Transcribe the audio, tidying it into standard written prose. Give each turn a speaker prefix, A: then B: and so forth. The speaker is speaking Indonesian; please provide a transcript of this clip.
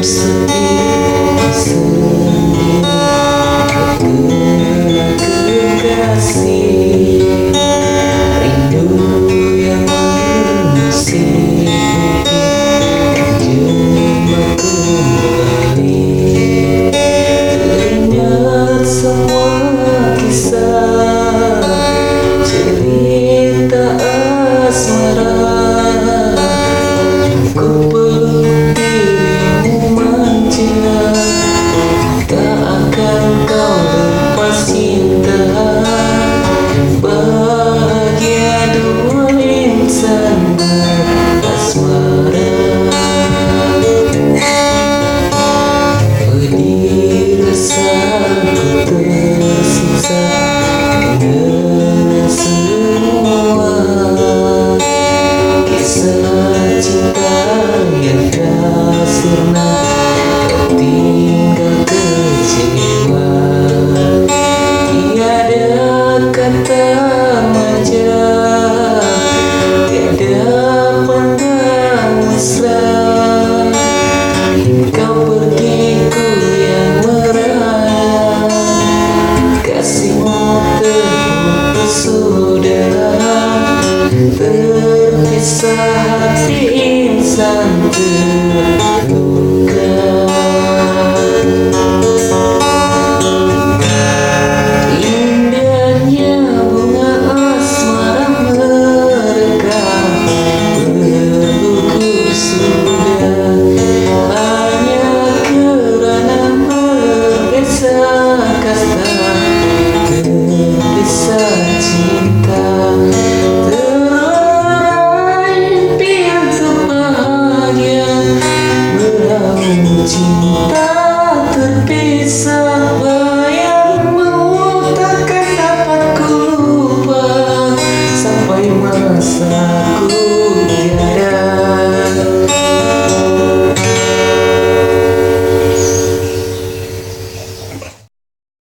A: sepi sendiri terkena kekasih, rindu yang mengusik menjelma kembali. Teringat semua kisah cerita asmara, ku peluk dirimu manja, tak akan kau lepas cinta. Bahagia dua insan asmara, pedih rasaku tersiksa dengan semua kisah cinta yang tak sirna.